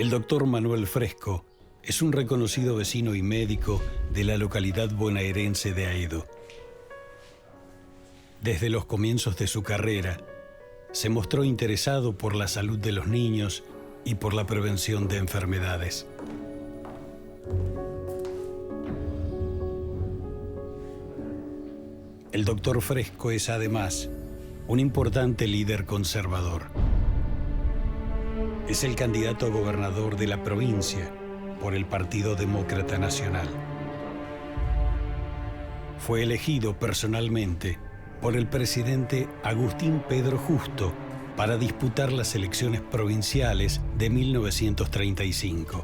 El doctor Manuel Fresco es un reconocido vecino y médico de la localidad bonaerense de Aedo. Desde los comienzos de su carrera, se mostró interesado por la salud de los niños y por la prevención de enfermedades. El doctor Fresco es además un importante líder conservador. Es el candidato a gobernador de la provincia por el Partido Demócrata Nacional. Fue elegido personalmente por el presidente Agustín Pedro Justo para disputar las elecciones provinciales de 1935.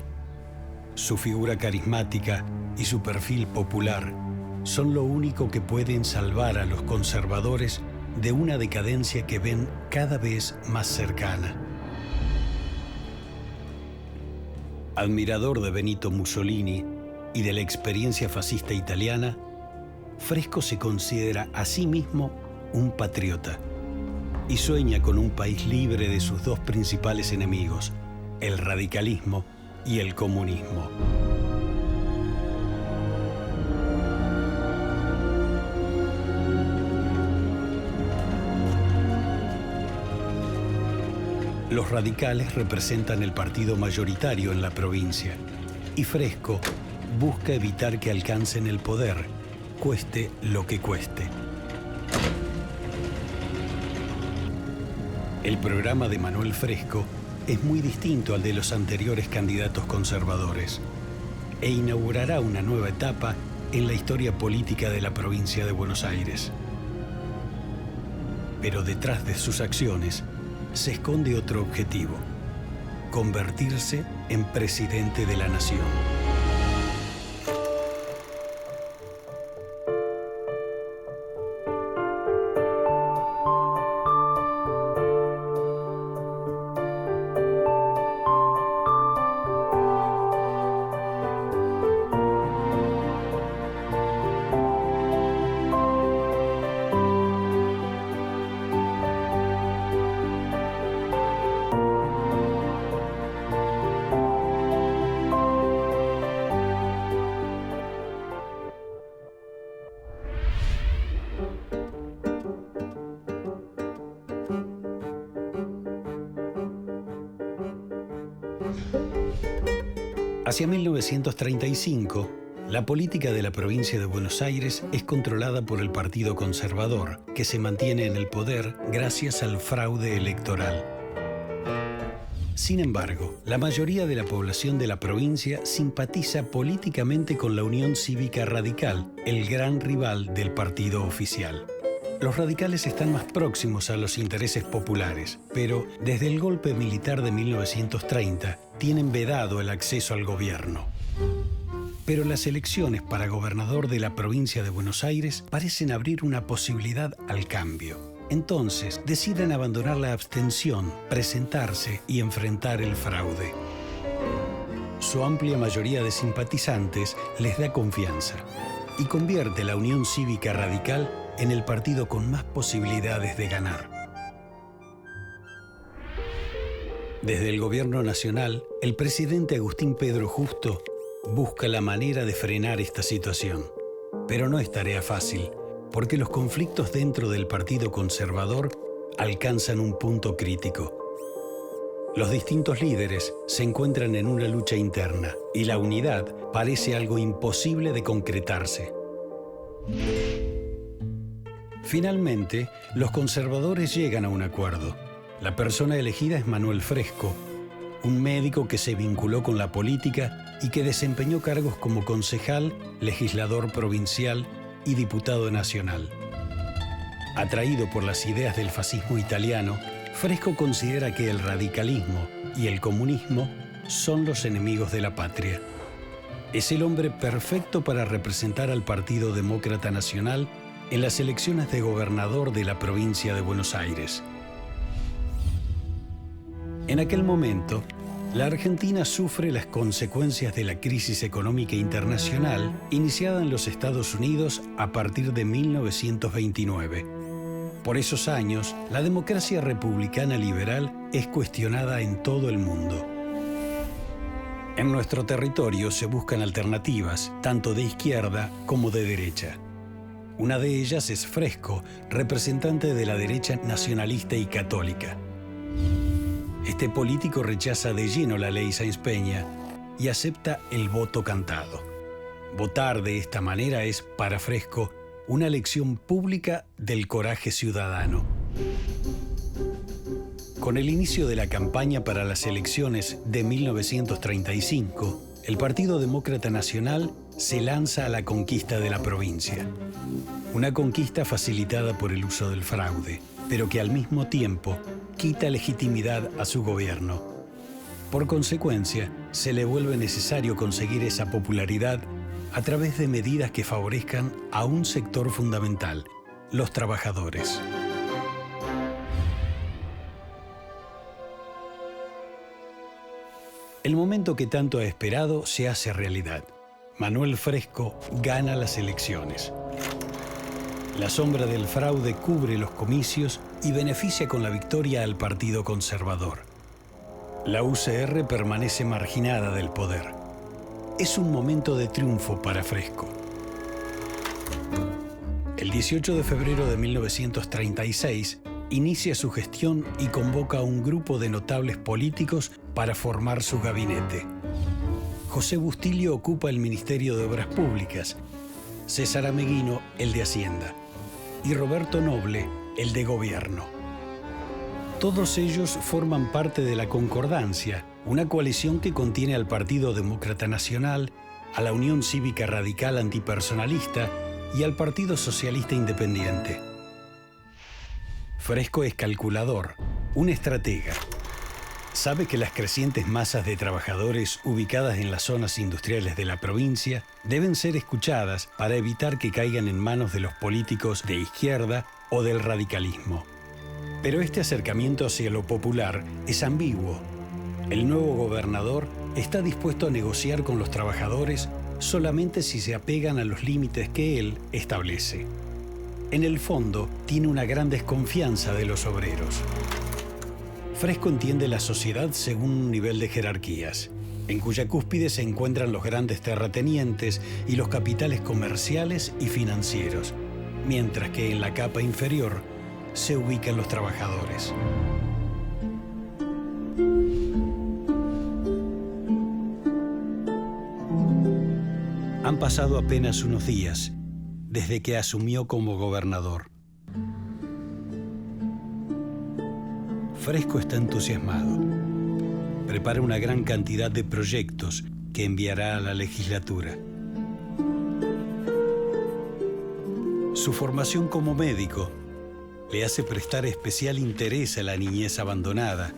Su figura carismática y su perfil popular son lo único que pueden salvar a los conservadores de una decadencia que ven cada vez más cercana. Admirador de Benito Mussolini y de la experiencia fascista italiana, Fresco se considera a sí mismo un patriota y sueña con un país libre de sus dos principales enemigos, el radicalismo y el comunismo. Los radicales representan el partido mayoritario en la provincia y Fresco busca evitar que alcancen el poder, cueste lo que cueste. El programa de Manuel Fresco es muy distinto al de los anteriores candidatos conservadores e inaugurará una nueva etapa en la historia política de la provincia de Buenos Aires. Pero detrás de sus acciones se esconde otro objetivo: convertirse en presidente de la nación. Hacia 1935, la política de la provincia de Buenos Aires es controlada por el Partido Conservador, que se mantiene en el poder gracias al fraude electoral. Sin embargo, la mayoría de la población de la provincia simpatiza políticamente con la Unión Cívica Radical, el gran rival del partido oficial. Los radicales están más próximos a los intereses populares, pero desde el golpe militar de 1930 tienen vedado el acceso al gobierno. Pero las elecciones para gobernador de la provincia de Buenos Aires parecen abrir una posibilidad al cambio. Entonces deciden abandonar la abstención, presentarse y enfrentar el fraude. Su amplia mayoría de simpatizantes les da confianza y convierte la Unión Cívica Radical en el partido con más posibilidades de ganar. Desde el gobierno nacional, el presidente Agustín Pedro Justo busca la manera de frenar esta situación. Pero no es tarea fácil, porque los conflictos dentro del Partido Conservador alcanzan un punto crítico. Los distintos líderes se encuentran en una lucha interna y la unidad parece algo imposible de concretarse. Finalmente, los conservadores llegan a un acuerdo. La persona elegida es Manuel Fresco, un médico que se vinculó con la política y que desempeñó cargos como concejal, legislador provincial y diputado nacional. Atraído por las ideas del fascismo italiano, Fresco considera que el radicalismo y el comunismo son los enemigos de la patria. Es el hombre perfecto para representar al Partido Demócrata Nacional en las elecciones de gobernador de la provincia de Buenos Aires. En aquel momento, la Argentina sufre las consecuencias de la crisis económica internacional iniciada en los Estados Unidos a partir de 1929. Por esos años, la democracia republicana liberal es cuestionada en todo el mundo. En nuestro territorio se buscan alternativas, tanto de izquierda como de derecha. Una de ellas es Fresco, representante de la derecha nacionalista y católica. Este político rechaza de lleno la ley Sáenz Peña y acepta el voto cantado. Votar de esta manera es, para Fresco, una lección pública del coraje ciudadano. Con el inicio de la campaña para las elecciones de 1935, el Partido Demócrata Nacional se lanza a la conquista de la provincia. Una conquista facilitada por el uso del fraude, pero que al mismo tiempo quita legitimidad a su gobierno. Por consecuencia, se le vuelve necesario conseguir esa popularidad a través de medidas que favorezcan a un sector fundamental, los trabajadores. El momento que tanto ha esperado se hace realidad. Manuel Fresco gana las elecciones. La sombra del fraude cubre los comicios y beneficia con la victoria al Partido Conservador. La UCR permanece marginada del poder. Es un momento de triunfo para Fresco. El 18 de febrero de 1936 inicia su gestión y convoca a un grupo de notables políticos para formar su gabinete. José Bustillo ocupa el Ministerio de Obras Públicas, César Ameguino el de Hacienda y Roberto Noble el de Gobierno. Todos ellos forman parte de la Concordancia, una coalición que contiene al Partido Demócrata Nacional, a la Unión Cívica Radical Antipersonalista y al Partido Socialista Independiente. Fresco es calculador, un estratega. Sabe que las crecientes masas de trabajadores ubicadas en las zonas industriales de la provincia deben ser escuchadas para evitar que caigan en manos de los políticos de izquierda o del radicalismo. Pero este acercamiento hacia lo popular es ambiguo. El nuevo gobernador está dispuesto a negociar con los trabajadores solamente si se apegan a los límites que él establece. En el fondo, tiene una gran desconfianza de los obreros. Fresco entiende la sociedad según un nivel de jerarquías, en cuya cúspide se encuentran los grandes terratenientes y los capitales comerciales y financieros, mientras que en la capa inferior se ubican los trabajadores. Han pasado apenas unos días desde que asumió como gobernador. Fresco está entusiasmado. Prepara una gran cantidad de proyectos que enviará a la legislatura. Su formación como médico le hace prestar especial interés a la niñez abandonada,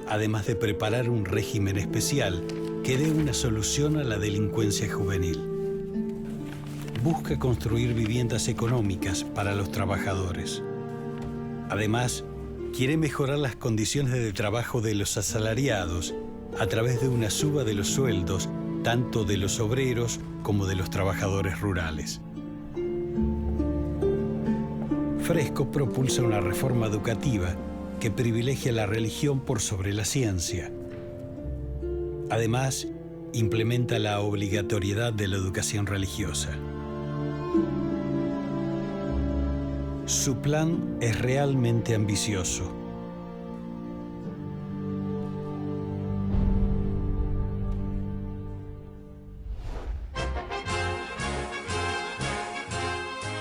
además de preparar un régimen especial que dé una solución a la delincuencia juvenil. Busca construir viviendas económicas para los trabajadores. Además, quiere mejorar las condiciones de trabajo de los asalariados a través de una suba de los sueldos, tanto de los obreros como de los trabajadores rurales. Fresco propulsa una reforma educativa que privilegia la religión por sobre la ciencia. Además, implementa la obligatoriedad de la educación religiosa. Su plan es realmente ambicioso.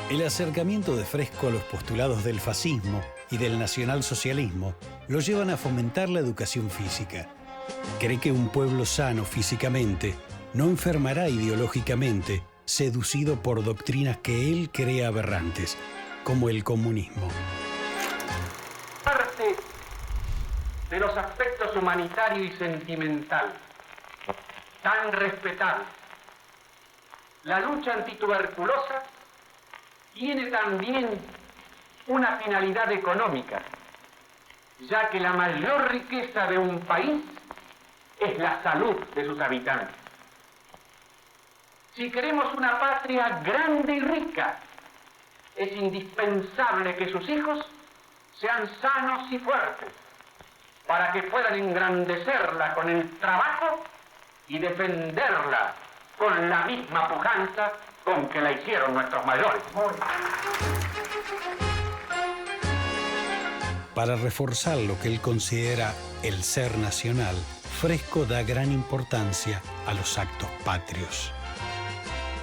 El acercamiento de Fresco a los postulados del fascismo y del nacionalsocialismo lo llevan a fomentar la educación física. Cree que un pueblo sano físicamente no enfermará ideológicamente, seducido por doctrinas que él cree aberrantes, como el comunismo. Parte de los aspectos humanitario y sentimental, tan respetables. La lucha antituberculosa tiene también una finalidad económica, ya que la mayor riqueza de un país es la salud de sus habitantes. Si queremos una patria grande y rica, es indispensable que sus hijos sean sanos y fuertes para que puedan engrandecerla con el trabajo y defenderla con la misma pujanza con que la hicieron nuestros mayores. Para reforzar lo que él considera el ser nacional, Fresco da gran importancia a los actos patrios.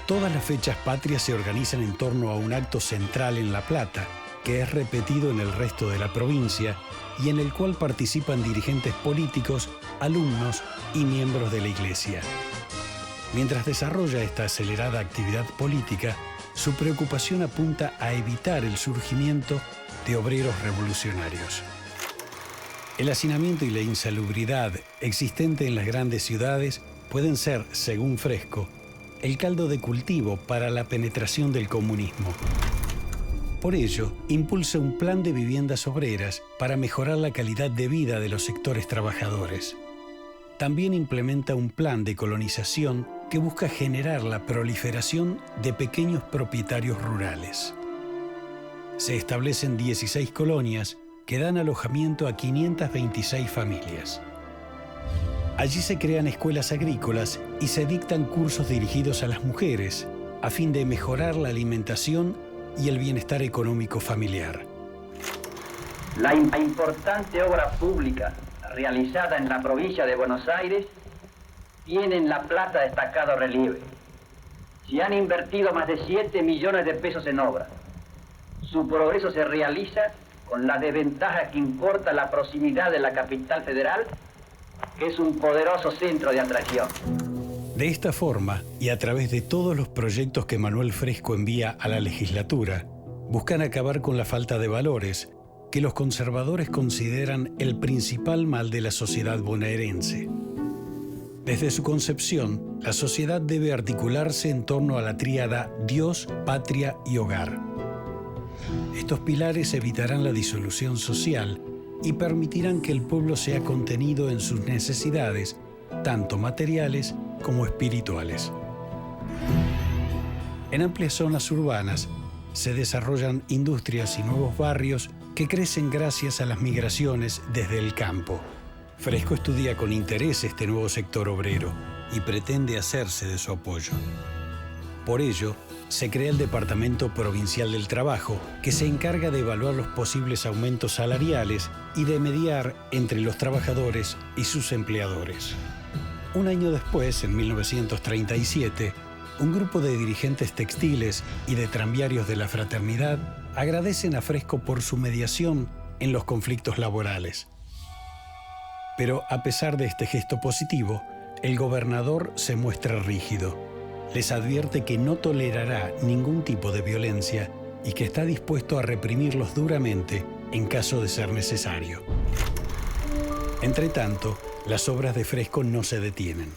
Todas las fechas patrias se organizan en torno a un acto central en La Plata, que es repetido en el resto de la provincia y en el cual participan dirigentes políticos, alumnos y miembros de la Iglesia. Mientras desarrolla esta acelerada actividad política, su preocupación apunta a evitar el surgimiento de obreros revolucionarios. El hacinamiento y la insalubridad existente en las grandes ciudades pueden ser, según Fresco, el caldo de cultivo para la penetración del comunismo. Por ello, impulsa un plan de viviendas obreras para mejorar la calidad de vida de los sectores trabajadores. También implementa un plan de colonización que busca generar la proliferación de pequeños propietarios rurales. Se establecen 16 colonias que dan alojamiento a 526 familias. Allí se crean escuelas agrícolas y se dictan cursos dirigidos a las mujeres, a fin de mejorar la alimentación y el bienestar económico familiar. La importante obra pública realizada en la provincia de Buenos Aires tiene en La Plata destacado relieve. Se han invertido más de 7 millones de pesos en obra. Su progreso se realiza con la desventaja que importa la proximidad de la capital federal, que es un poderoso centro de atracción. De esta forma, y a través de todos los proyectos que Manuel Fresco envía a la legislatura, buscan acabar con la falta de valores que los conservadores consideran el principal mal de la sociedad bonaerense. Desde su concepción, la sociedad debe articularse en torno a la tríada Dios, Patria y Hogar. Estos pilares evitarán la disolución social y permitirán que el pueblo sea contenido en sus necesidades, tanto materiales como espirituales. En amplias zonas urbanas se desarrollan industrias y nuevos barrios que crecen gracias a las migraciones desde el campo. Fresco estudia con interés este nuevo sector obrero y pretende hacerse de su apoyo. Por ello, se crea el Departamento Provincial del Trabajo, que se encarga de evaluar los posibles aumentos salariales y de mediar entre los trabajadores y sus empleadores. Un año después, en 1937, un grupo de dirigentes textiles y de tranviarios de la Fraternidad agradecen a Fresco por su mediación en los conflictos laborales. Pero a pesar de este gesto positivo, el gobernador se muestra rígido. Les advierte que no tolerará ningún tipo de violencia y que está dispuesto a reprimirlos duramente en caso de ser necesario. Entretanto, las obras de Fresco no se detienen.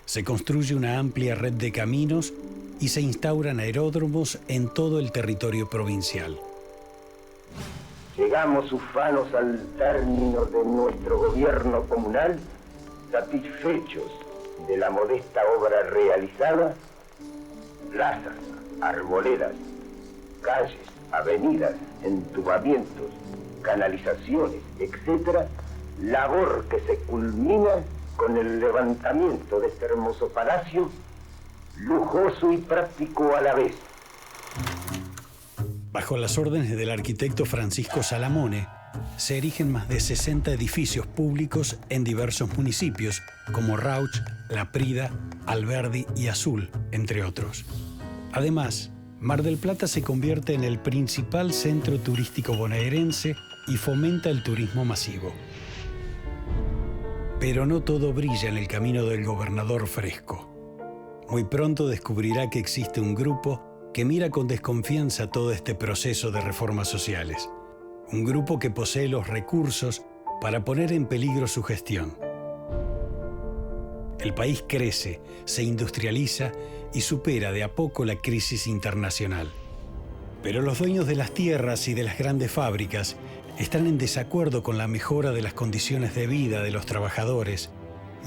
Se construye una amplia red de caminos y se instauran aeródromos en todo el territorio provincial. Llegamos ufanos al término de nuestro gobierno comunal, satisfechos de la modesta obra realizada. Plazas, arboledas, calles, avenidas, entubamientos, canalizaciones, etc., labor que se culmina con el levantamiento de este hermoso palacio, lujoso y práctico a la vez. Bajo las órdenes del arquitecto Francisco Salamone, se erigen más de 60 edificios públicos en diversos municipios, como Rauch, La Prida, Alberdi y Azul, entre otros. Además, Mar del Plata se convierte en el principal centro turístico bonaerense y fomenta el turismo masivo. Pero no todo brilla en el camino del gobernador Fresco. Muy pronto descubrirá que existe un grupo que mira con desconfianza todo este proceso de reformas sociales. Un grupo que posee los recursos para poner en peligro su gestión. El país crece, se industrializa y supera de a poco la crisis internacional. Pero los dueños de las tierras y de las grandes fábricas están en desacuerdo con la mejora de las condiciones de vida de los trabajadores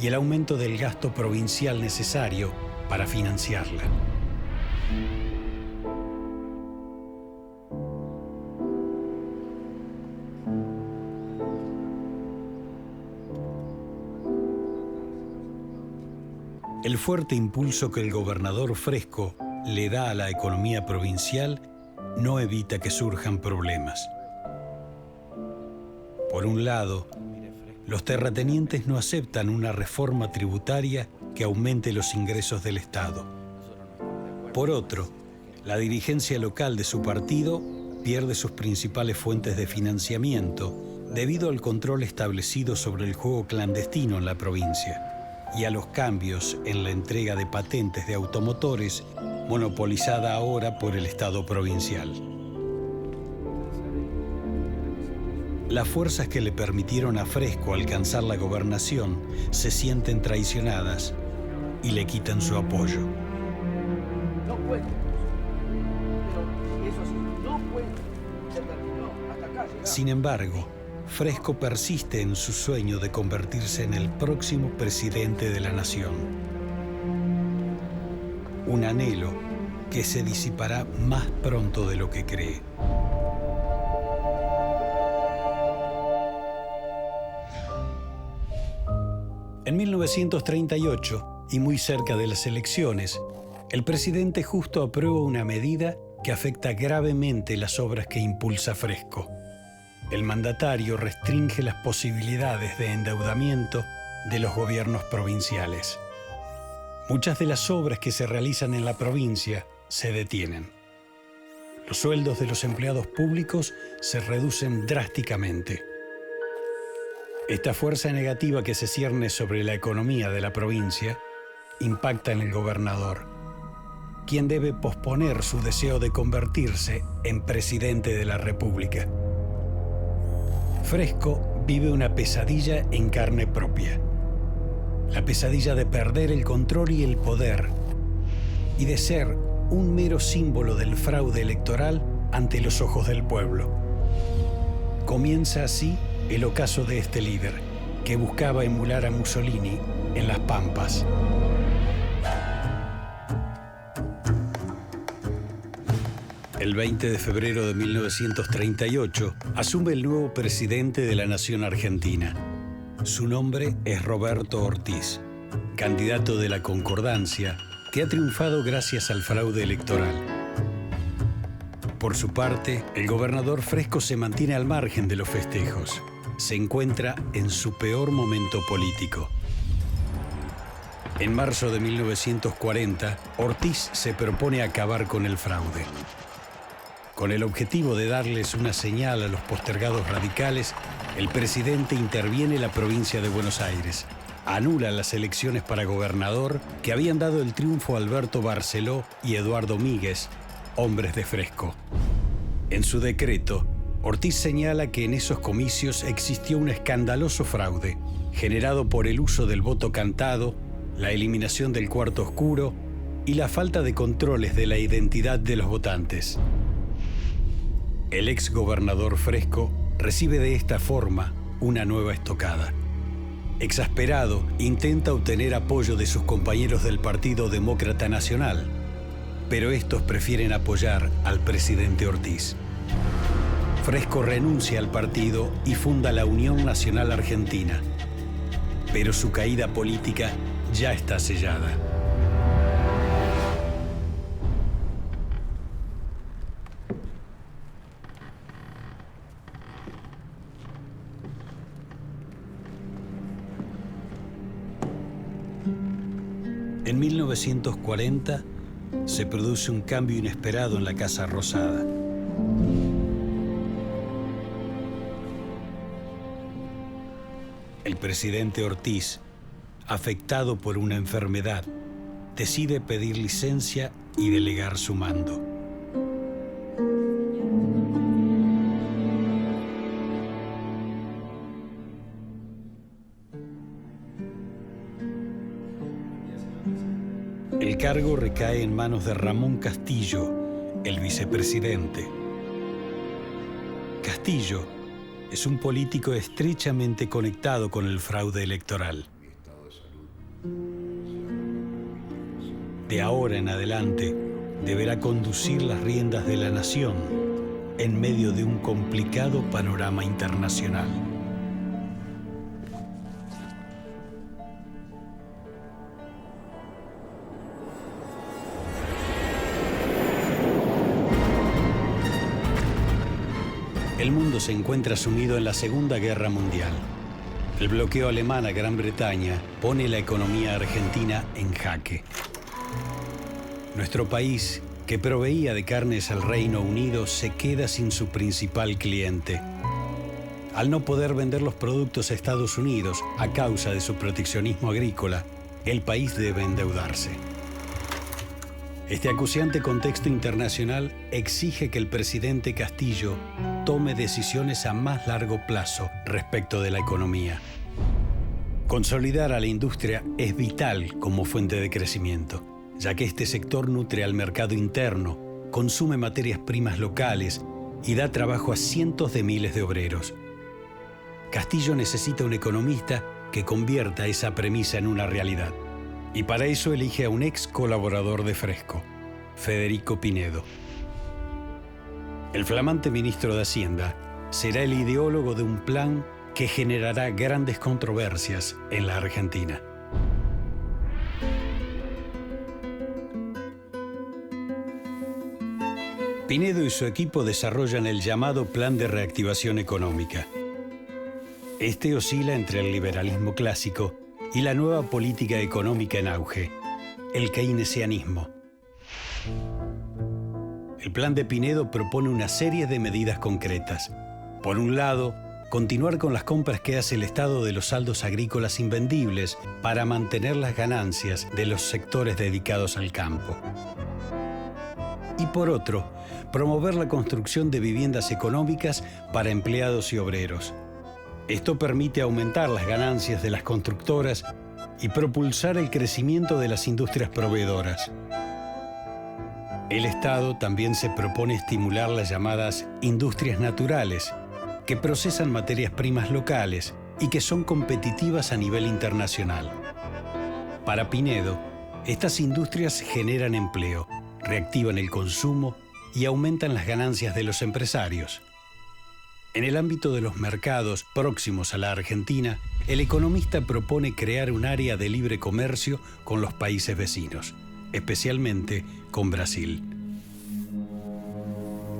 y el aumento del gasto provincial necesario para financiarla. el fuerte impulso que el gobernador Fresco le da a la economía provincial no evita que surjan problemas. Por un lado, los terratenientes no aceptan una reforma tributaria que aumente los ingresos del Estado. Por otro, la dirigencia local de su partido pierde sus principales fuentes de financiamiento debido al control establecido sobre el juego clandestino en la provincia y a los cambios en la entrega de patentes de automotores monopolizada ahora por el Estado provincial. Las fuerzas que le permitieron a Fresco alcanzar la gobernación se sienten traicionadas y le quitan su apoyo. No puede. Pero eso sí, no puede. Se terminó. Hasta acá llegamos. Sin embargo, Fresco persiste en su sueño de convertirse en el próximo presidente de la nación. Un anhelo que se disipará más pronto de lo que cree. En 1938, y muy cerca de las elecciones, el presidente Justo aprueba una medida que afecta gravemente las obras que impulsa Fresco. El mandatario restringe las posibilidades de endeudamiento de los gobiernos provinciales. Muchas de las obras que se realizan en la provincia se detienen. Los sueldos de los empleados públicos se reducen drásticamente. Esta fuerza negativa que se cierne sobre la economía de la provincia impacta en el gobernador, quien debe posponer su deseo de convertirse en presidente de la República. Fresco vive una pesadilla en carne propia. La pesadilla de perder el control y el poder, y de ser un mero símbolo del fraude electoral ante los ojos del pueblo. Comienza así el ocaso de este líder, que buscaba emular a Mussolini en las Pampas. El 20 de febrero de 1938 asume el nuevo presidente de la nación argentina. Su nombre es Roberto Ortiz, candidato de la Concordancia, que ha triunfado gracias al fraude electoral. Por su parte, el gobernador Fresco se mantiene al margen de los festejos. Se encuentra en su peor momento político. En marzo de 1940, Ortiz se propone acabar con el fraude. Con el objetivo de darles una señal a los postergados radicales, el presidente interviene en la provincia de Buenos Aires. Anula las elecciones para gobernador que habían dado el triunfo a Alberto Barceló y Eduardo Míguez, hombres de Fresco. En su decreto, Ortiz señala que en esos comicios existió un escandaloso fraude, generado por el uso del voto cantado, la eliminación del cuarto oscuro y la falta de controles de la identidad de los votantes. El ex gobernador Fresco recibe de esta forma una nueva estocada. Exasperado, intenta obtener apoyo de sus compañeros del Partido Demócrata Nacional, pero estos prefieren apoyar al presidente Ortiz. Fresco renuncia al partido y funda la Unión Nacional Argentina, pero su caída política ya está sellada. En 1940 se produce un cambio inesperado en la Casa Rosada. El presidente Ortiz, afectado por una enfermedad, decide pedir licencia y delegar su mando. El cargo recae en manos de Ramón Castillo, el vicepresidente. Castillo es un político estrechamente conectado con el fraude electoral. De ahora en adelante, deberá conducir las riendas de la nación en medio de un complicado panorama internacional. el mundo se encuentra sumido en la Segunda Guerra Mundial. El bloqueo alemán a Gran Bretaña pone la economía argentina en jaque. Nuestro país, que proveía de carnes al Reino Unido, se queda sin su principal cliente. Al no poder vender los productos a Estados Unidos a causa de su proteccionismo agrícola, el país debe endeudarse. Este acuciante contexto internacional exige que el presidente Castillo tome decisiones a más largo plazo respecto de la economía. Consolidar a la industria es vital como fuente de crecimiento, ya que este sector nutre al mercado interno, consume materias primas locales y da trabajo a cientos de miles de obreros. Castillo necesita un economista que convierta esa premisa en una realidad. Y para eso elige a un ex colaborador de Fresco, Federico Pinedo. El flamante ministro de Hacienda será el ideólogo de un plan que generará grandes controversias en la Argentina. Pinedo y su equipo desarrollan el llamado Plan de Reactivación Económica. Este oscila entre el liberalismo clásico y la nueva política económica en auge, el keynesianismo. El plan de Pinedo propone una serie de medidas concretas. Por un lado, continuar con las compras que hace el Estado de los saldos agrícolas invendibles para mantener las ganancias de los sectores dedicados al campo. Y por otro, promover la construcción de viviendas económicas para empleados y obreros. Esto permite aumentar las ganancias de las constructoras y propulsar el crecimiento de las industrias proveedoras. El Estado también se propone estimular las llamadas industrias naturales, que procesan materias primas locales y que son competitivas a nivel internacional. Para Pinedo, estas industrias generan empleo, reactivan el consumo y aumentan las ganancias de los empresarios. En el ámbito de los mercados próximos a la Argentina, el economista propone crear un área de libre comercio con los países vecinos, especialmente con Brasil.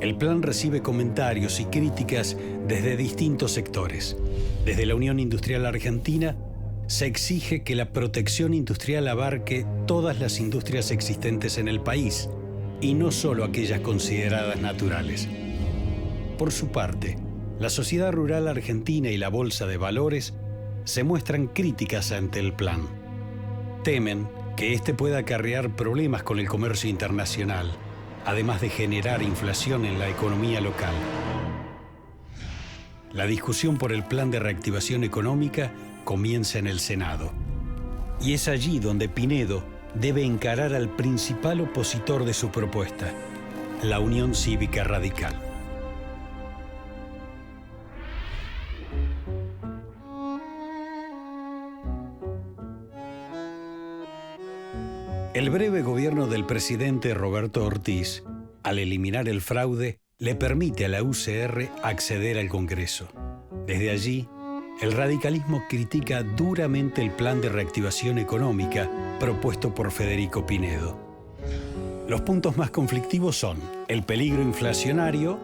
El plan recibe comentarios y críticas desde distintos sectores. Desde la Unión Industrial Argentina, se exige que la protección industrial abarque todas las industrias existentes en el país y no solo aquellas consideradas naturales. Por su parte, la sociedad rural argentina y la Bolsa de Valores se muestran críticas ante el plan. Temen que este pueda acarrear problemas con el comercio internacional, además de generar inflación en la economía local. La discusión por el plan de reactivación económica comienza en el Senado. Y es allí donde Pinedo debe encarar al principal opositor de su propuesta, la Unión Cívica Radical. El breve gobierno del presidente Roberto Ortiz, al eliminar el fraude, le permite a la UCR acceder al Congreso. Desde allí, el radicalismo critica duramente el plan de reactivación económica propuesto por Federico Pinedo. Los puntos más conflictivos son el peligro inflacionario,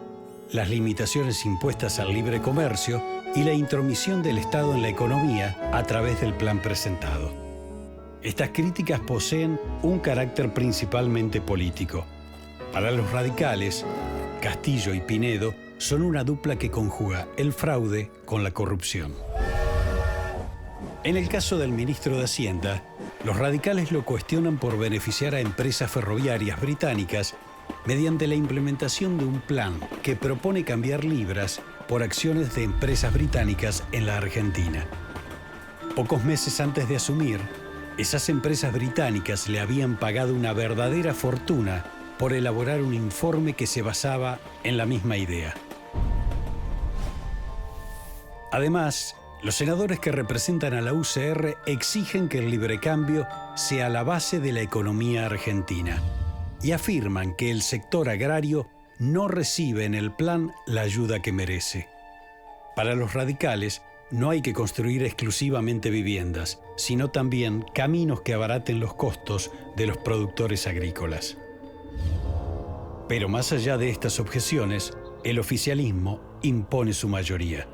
las limitaciones impuestas al libre comercio y la intromisión del Estado en la economía a través del plan presentado. Estas críticas poseen un carácter principalmente político. Para los radicales, Castillo y Pinedo son una dupla que conjuga el fraude con la corrupción. En el caso del ministro de Hacienda, los radicales lo cuestionan por beneficiar a empresas ferroviarias británicas mediante la implementación de un plan que propone cambiar libras por acciones de empresas británicas en la Argentina. Pocos meses antes de asumir, esas empresas británicas le habían pagado una verdadera fortuna por elaborar un informe que se basaba en la misma idea. Además, los senadores que representan a la UCR exigen que el librecambio sea la base de la economía argentina y afirman que el sector agrario no recibe en el plan la ayuda que merece. Para los radicales, no hay que construir exclusivamente viviendas, sino también caminos que abaraten los costos de los productores agrícolas. Pero más allá de estas objeciones, el oficialismo impone su mayoría.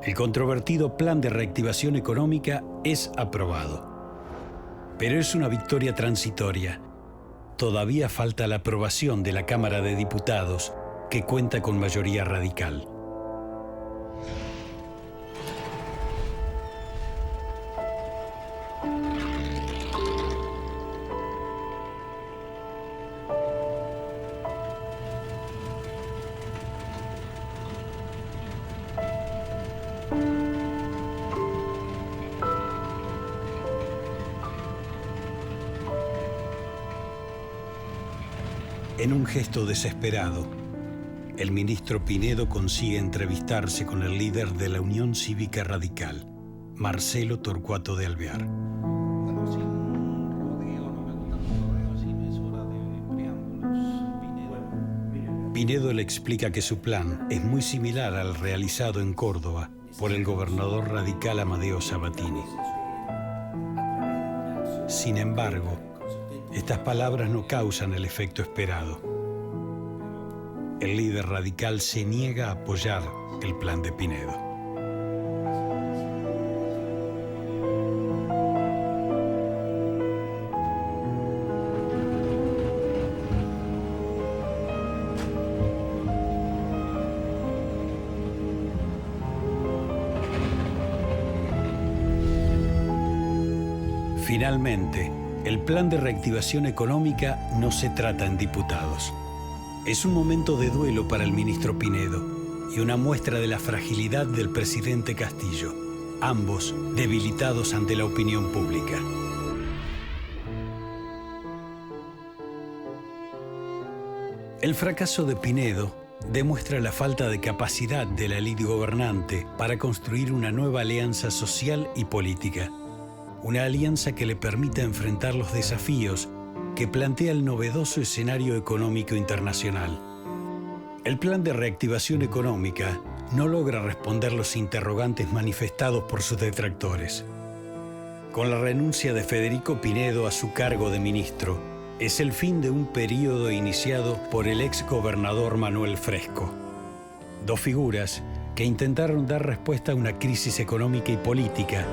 El controvertido plan de reactivación económica es aprobado. Pero es una victoria transitoria. Todavía falta la aprobación de la Cámara de Diputados, que cuenta con mayoría radical. En un gesto desesperado, el ministro Pinedo consigue entrevistarse con el líder de la Unión Cívica Radical, Marcelo Torcuato de Alvear. Bueno, sin rodeo, no me gustan los rodeos, así no es hora de preámbulos. Pinedo le explica que su plan es muy similar al realizado en Córdoba por el gobernador radical Amadeo Sabatini. Sin embargo, estas palabras no causan el efecto esperado. El líder radical se niega a apoyar el plan de Pinedo. Finalmente, el plan de reactivación económica no se trata en diputados. Es un momento de duelo para el ministro Pinedo y una muestra de la fragilidad del presidente Castillo, ambos debilitados ante la opinión pública. El fracaso de Pinedo demuestra la falta de capacidad de la élite gobernante para construir una nueva alianza social y política. Una alianza que le permita enfrentar los desafíos que plantea el novedoso escenario económico internacional. El plan de reactivación económica no logra responder los interrogantes manifestados por sus detractores. Con la renuncia de Federico Pinedo a su cargo de ministro, es el fin de un período iniciado por el ex gobernador Manuel Fresco. Dos figuras que intentaron dar respuesta a una crisis económica y política,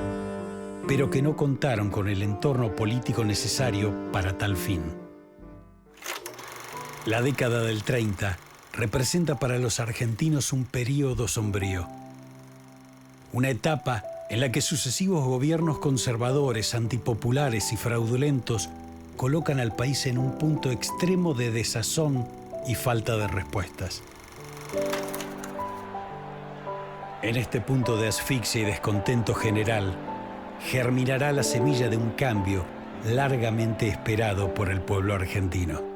pero que no contaron con el entorno político necesario para tal fin. La década del 30 representa para los argentinos un período sombrío. Una etapa en la que sucesivos gobiernos conservadores, antipopulares y fraudulentos colocan al país en un punto extremo de desazón y falta de respuestas. En este punto de asfixia y descontento general, germinará la semilla de un cambio largamente esperado por el pueblo argentino.